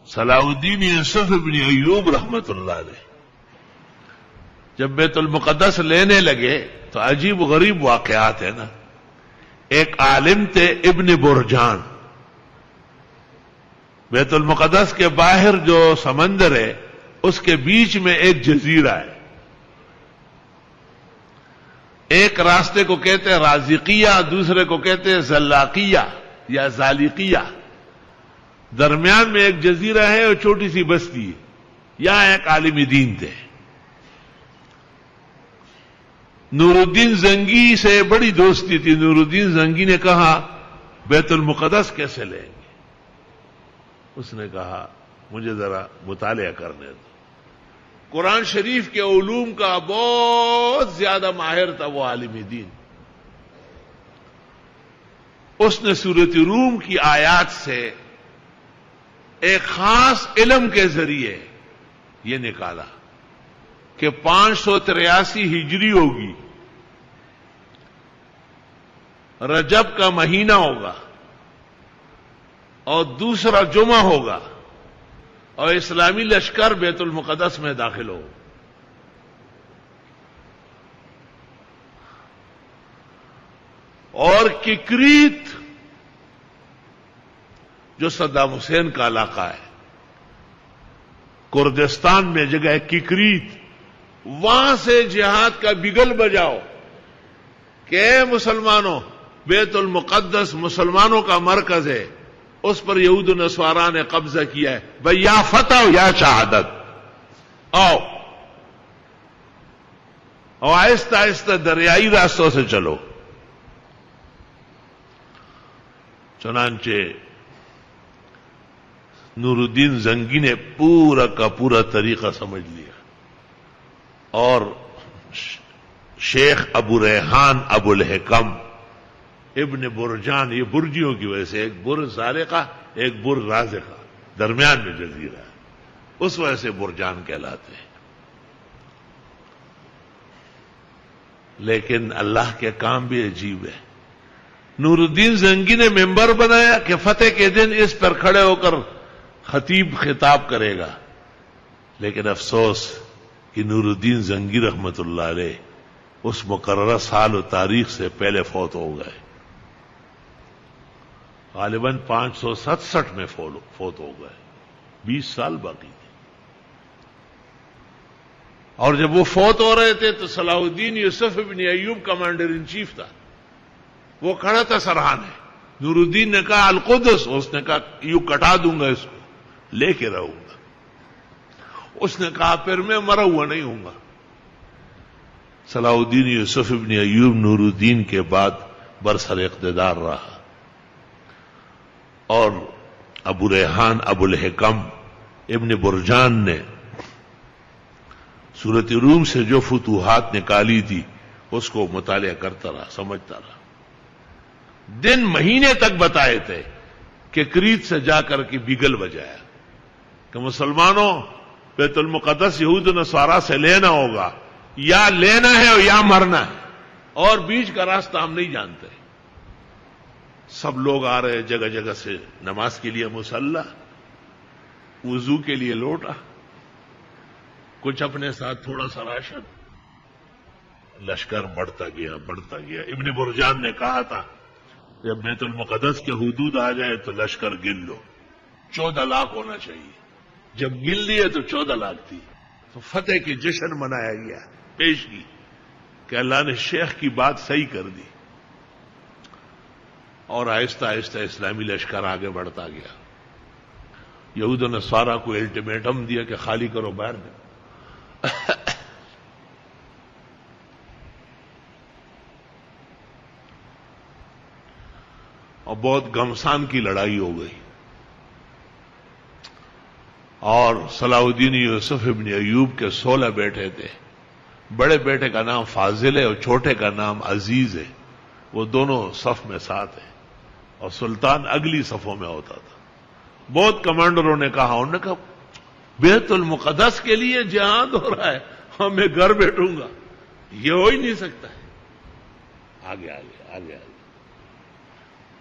صلاح الدین یوسف ابن ایوب رحمت اللہ علیہ جب بیت المقدس لینے لگے تو عجیب و غریب واقعات ہیں نا. ایک عالم تھے ابن برجان. بیت المقدس کے باہر جو سمندر ہے اس کے بیچ میں ایک جزیرہ ہے. ایک راستے کو کہتے ہیں رازقیہ، دوسرے کو کہتے ہیں زلاقیہ یا زالقیہ. درمیان میں ایک جزیرہ ہے اور چھوٹی سی بستی ہے. یہاں ایک عالم دین تھے. نور الدین زنگی سے بڑی دوستی تھی. نور الدین زنگی نے کہا بیت المقدس کیسے لیں گے؟ اس نے کہا مجھے ذرا مطالعہ کرنے دو. قرآن شریف کے علوم کا بہت زیادہ ماہر تھا وہ عالم دین. اس نے سورۃ روم کی آیات سے ایک خاص علم کے ذریعے یہ نکالا کہ 583 ہجری ہوگی، رجب کا مہینہ ہوگا اور دوسرا جمعہ ہوگا اور اسلامی لشکر بیت المقدس میں داخل ہو. اور ککریت جو صدام حسین کا علاقہ ہے، کردستان میں جگہ ہے ککریت، وہاں سے جہاد کا بگل بجاؤ کہ اے مسلمانوں، بیت المقدس مسلمانوں کا مرکز ہے، اس پر یہود و نصارا نے قبضہ کیا ہے، بھئی یا فتح ہو یا شہادت. آؤ اور آہستہ آہستہ دریائی راستوں سے چلو. چنانچہ نور الدین زنگی نے پورا کا پورا طریقہ سمجھ لیا اور شیخ ابو ریحان ابو الحکم ابن برجان، یہ برجیوں کی وجہ سے، ایک بر زارقہ ایک بر رازقہ، درمیان میں جزیرہ ہے، اس وجہ سے برجان کہلاتے ہیں. لیکن اللہ کے کام بھی عجیب ہے. نور الدین زنگی نے ممبر بنایا کہ فتح کے دن اس پر کھڑے ہو کر خطیب خطاب کرے گا. لیکن افسوس کہ نور الدین زنگی رحمت اللہ علیہ اس مقررہ سال و تاریخ سے پہلے فوت ہو گئے. غالباً 567 میں فوت ہو گئے. 20 سال باقی تھے. اور جب وہ فوت ہو رہے تھے تو صلاح الدین یوسف ابن ایوب کمانڈر ان چیف تھا. وہ کھڑا تھا سرحانے. نور الدین نے کہا القدس، اس نے کہا یوں کٹا دوں گا، اس کو لے کے رہوں گا. اس نے کہا پھر میں مرا ہوا نہیں ہوں گا. صلاح الدین یوسف ابن ایوب نور الدین کے بعد برسر اقتدار رہا اور ابو ریحان ابو الحکم ابن برجان نے سورۃ روم سے جو فتوحات نکالی تھی اس کو مطالعہ کرتا رہا، سمجھتا رہا. دن مہینے تک بتائے تھے کہ کریت سے جا کر کے بگل بجایا کہ مسلمانوں بیت المقدس یہود و نصارا سے لینا ہوگا، یا لینا ہے اور یا مرنا ہے، اور بیچ کا راستہ ہم نہیں جانتے. سب لوگ آ رہے جگہ جگہ سے، نماز کے لیے مصلی، وضو کے لیے لوٹا، کچھ اپنے ساتھ تھوڑا سا راشن. لشکر بڑھتا گیا بڑھتا گیا. ابن برجان نے کہا تھا جب بیت المقدس کے حدود آ جائے تو لشکر گن لو، 14 لاکھ ہونا چاہیے. جب گن لیے تو 14 لاکھ تھی. تو فتح کی جشن منایا گیا، پیش کی کہ اللہ نے شیخ کی بات صحیح کر دی. اور آہستہ آہستہ اسلامی لشکر آگے بڑھتا گیا. یہود و نصارا کو الٹیمیٹم دیا کہ خالی کرو، باہر دو. اور بہت گھمسان کی لڑائی ہو گئی. اور صلاح الدین یوسف ابن ایوب کے 16 بیٹے تھے. بڑے بیٹے کا نام فاضل ہے اور چھوٹے کا نام عزیز ہے. وہ دونوں صف میں ساتھ ہیں اور سلطان اگلی صفوں میں ہوتا تھا. بہت کمانڈروں نے کہا، انہوں نے کہا بیت المقدس کے لیے جہاد ہو رہا ہے اور میں گھر بیٹھوں گا، یہ ہو ہی نہیں سکتا ہے. آگے آگے آگے آگے.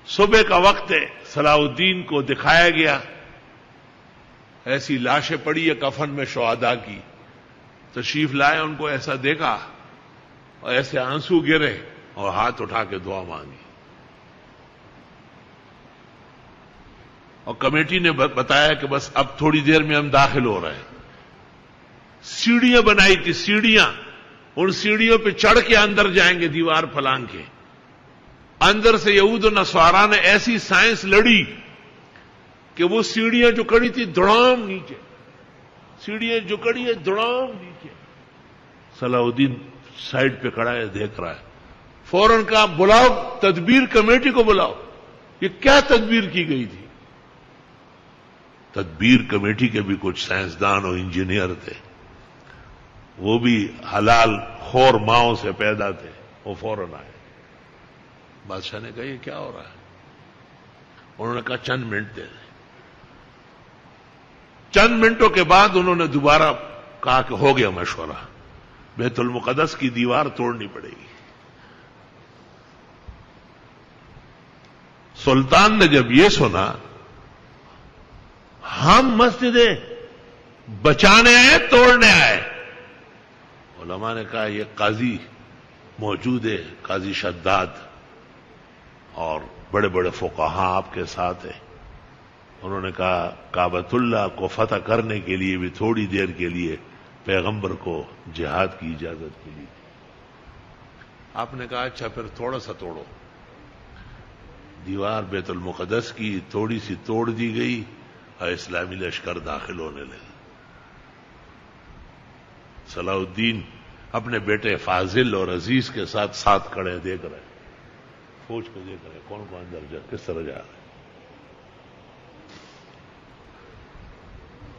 صبح کا وقت ہے، صلاح الدین کو دکھایا گیا ایسی لاشیں پڑی ہے کفن میں شہداء کی. تشریف لائے, ان کو ایسا دیکھا اور ایسے آنسو گرے اور ہاتھ اٹھا کے دعا مانگی. اور کمیٹی نے بتایا کہ بس اب تھوڑی دیر میں ہم داخل ہو رہے ہیں. سیڑھیاں بنائی تھی, سیڑھیاں, ان سیڑھیوں پہ چڑھ کے اندر جائیں گے دیوار پھلانگ کے. اندر سے یہود و نصارا نے ایسی سائنس لڑی کہ وہ سیڑھیاں جو کڑی تھی دڑام نیچے, سیڑھیاں جو کڑی ہے دڑام نیچے. صلاح الدین سائڈ پہ کھڑا ہے, دیکھ رہا ہے. فوراً کہا بلاؤ تدبیر کمیٹی کو بلاؤ, یہ کیا تدبیر کی گئی تھی. تدبیر کمیٹی کے بھی کچھ سائنسدان اور انجینئر تھے, وہ بھی حلال خور ماؤں سے پیدا تھے. وہ فوراً آئے. بادشاہ نے کہا یہ کیا ہو رہا ہے؟ انہوں نے کہا چند منٹ دے دیں. چند منٹوں کے بعد انہوں نے دوبارہ کہا کہ ہو گیا مشورہ, بیت المقدس کی دیوار توڑنی پڑے گی. سلطان نے جب یہ سنا, ہم مسجدیں بچانے آئے توڑنے آئے. علماء نے کہا یہ قاضی موجود ہے, قاضی شداد, اور بڑے بڑے فقہاء آپ کے ساتھ ہیں. انہوں نے کہا کعبۃ اللہ کو فتح کرنے کے لیے بھی تھوڑی دیر کے لیے پیغمبر کو جہاد کی اجازت ملی. آپ نے کہا اچھا پھر تھوڑا سا توڑو. دیوار بیت المقدس کی تھوڑی سی توڑ دی گئی اور اسلامی لشکر داخل ہونے لگے. صلاح الدین اپنے بیٹے فاضل اور عزیز کے ساتھ ساتھ کھڑے دیکھ رہے, فوج کو دیکھ رہے, کون کون اندر کس طرح جا رہے.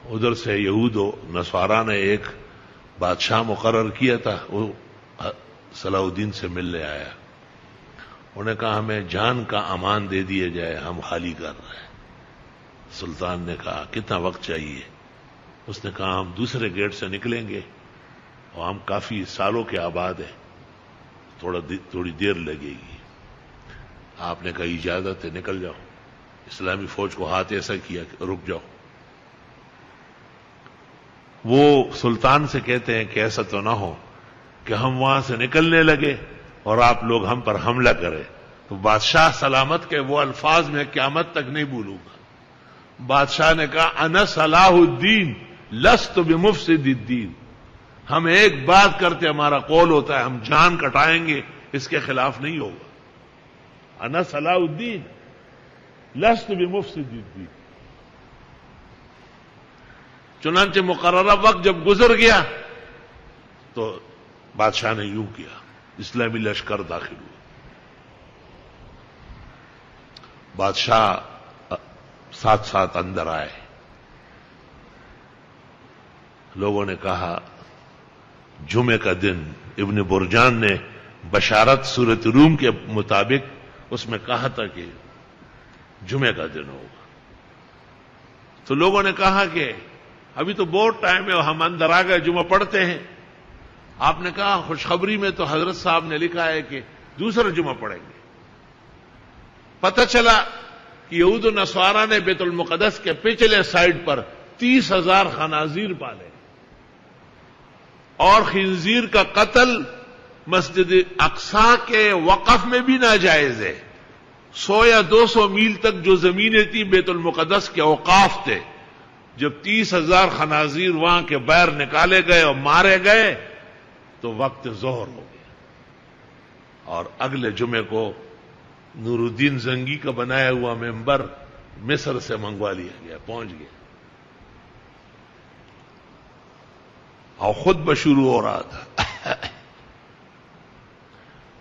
ادھر سے یہود و نصارا نے ایک بادشاہ مقرر کیا تھا, وہ صلاح الدین سے ملنے آیا. انہوں نے کہا ہمیں جان کا امان دے دیا جائے, ہم خالی کر رہے ہیں. سلطان نے کہا کتنا وقت چاہیے؟ اس نے کہا ہم دوسرے گیٹ سے نکلیں گے اور ہم کافی سالوں کے آباد ہیں, تھوڑی دیر لگے گی. آپ نے کہا اجازت ہے, نکل جاؤ. اسلامی فوج کو ہاتھ ایسا کیا کہ رک جاؤ. وہ سلطان سے کہتے ہیں کہ ایسا تو نہ ہو کہ ہم وہاں سے نکلنے لگے اور آپ لوگ ہم پر حملہ کریں. تو بادشاہ سلامت کے وہ الفاظ میں قیامت تک نہیں بھولوں گا. بادشاہ نے کہا انا صلاح الدین لست بمفسد الدین. ہم ایک بات کرتے, ہمارا قول ہوتا ہے, ہم جان کٹائیں گے, اس کے خلاف نہیں ہوگا. انا صلاح الدین لست بمفسد الدین. چنانچہ مقررہ وقت جب گزر گیا تو بادشاہ نے یوں کیا, اسلامی لشکر داخل ہوا. بادشاہ ساتھ ساتھ اندر آئے. لوگوں نے کہا جمعے کا دن, ابن برجان نے بشارت سورۃ روم کے مطابق اس میں کہا تھا کہ جمعے کا دن ہوگا. تو لوگوں نے کہا کہ ابھی تو بہت ٹائم ہے, ہم اندر آ گئے, جمعہ پڑھتے ہیں. آپ نے کہا خوشخبری میں تو حضرت صاحب نے لکھا ہے کہ دوسرا جمعہ پڑھیں گے. پتہ چلا کہ یہود و نصارا نے بیت المقدس کے پچھلے سائڈ پر 30,000 خنازیر پالے, اور خنزیر کا قتل مسجد اقصی کے وقف میں بھی ناجائز ہے. 100 یا 200 میل تک جو زمینیں تھیں بیت المقدس کے اوقاف تھے. جب 30,000 خنازیر وہاں کے باہر نکالے گئے اور مارے گئے تو وقت ظہر ہو گیا, اور اگلے جمعے کو نور الدین زنگی کا بنایا ہوا ممبر مصر سے منگوا لیا گیا, پہنچ گیا, اور خطبہ شروع ہو رہا تھا.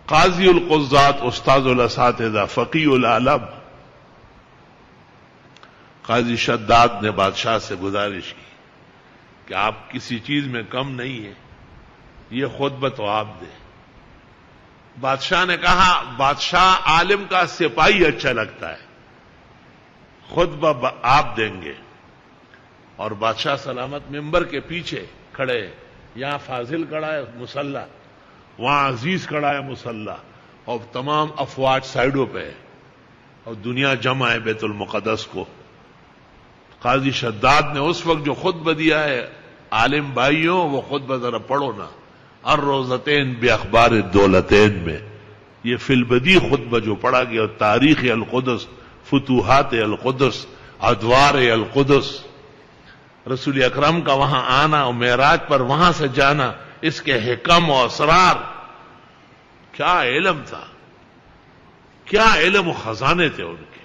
قاضی القضات استاذ الاساتذہ فقیہ العالم قاضی شداد نے بادشاہ سے گزارش کی کہ آپ کسی چیز میں کم نہیں ہیں, یہ خطبہ تو آپ دیں. بادشاہ نے کہا بادشاہ عالم کا سپاہی اچھا لگتا ہے, خطبہ آپ دیں گے. اور بادشاہ سلامت ممبر کے پیچھے کھڑے, یہاں فاضل کھڑا ہے مسلح, وہاں عزیز کھڑا ہے مسلح, اور تمام افواج سائڈوں پہ ہے, اور دنیا جمع ہے بیت المقدس کو قاضی شداد نے اس وقت جو خطبہ دیا ہے، عالم بھائیوں وہ خطبہ ذرا پڑھو نا، الروزتین باخبار الدولتین میں یہ فی البدی خطبہ جو پڑھا گیا، تاریخ القدس، فتوحات القدس، ادوار القدس، رسول اکرم کا وہاں آنا اور معراج پر وہاں سے جانا، اس کے حکم و اسرار، کیا علم تھا، کیا علم و خزانے تھے ان کے.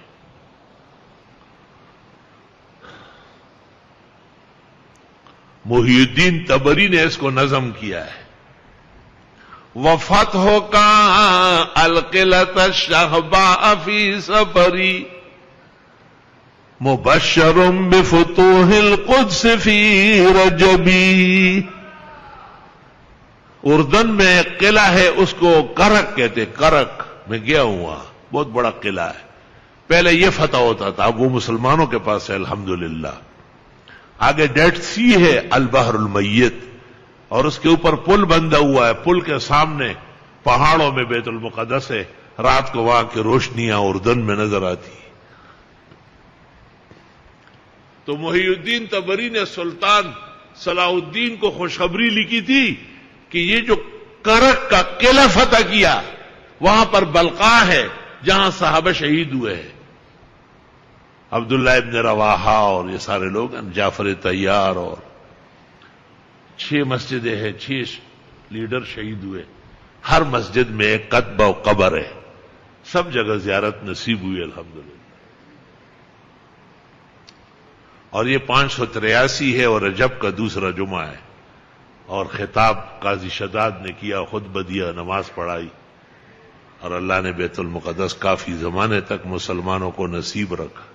محی الدین تبری نے اس کو نظم کیا ہے. وفتح کا القلت الشہباء فی سفری مبشر بفتوح القدس فی رجبی. اردن میں ایک قلعہ ہے، اس کو کرک کہتے، کرک. میں گیا ہوں وہاں، بہت بڑا قلعہ ہے. پہلے یہ فتح ہوتا تھا، اب وہ مسلمانوں کے پاس ہے الحمدللہ. آگے ڈیڈ سی ہے، البحر المیت، اور اس کے اوپر پل بندھا ہوا ہے. پل کے سامنے پہاڑوں میں بیت المقدس ہے. رات کو وہاں کی روشنیاں اردن میں نظر آتی. تو محی الدین تبری نے سلطان صلاح الدین کو خوشخبری لکھی تھی کہ یہ جو کرک کا قلعہ فتح کیا، وہاں پر بلقاء ہے جہاں صحابہ شہید ہوئے ہیں، عبداللہ ابن رواحہ اور یہ سارے لوگ، جعفر طیار، اور 6 مسجدیں ہیں، 6 لیڈر شہید ہوئے. ہر مسجد میں ایک قطبہ و قبر ہے. سب جگہ زیارت نصیب ہوئی الحمدللہ. اور یہ 583 ہے اور رجب کا دوسرا جمعہ ہے. اور خطاب قاضی شداد نے کیا، خطبہ دیا، نماز پڑھائی، اور اللہ نے بیت المقدس کافی زمانے تک مسلمانوں کو نصیب رکھا.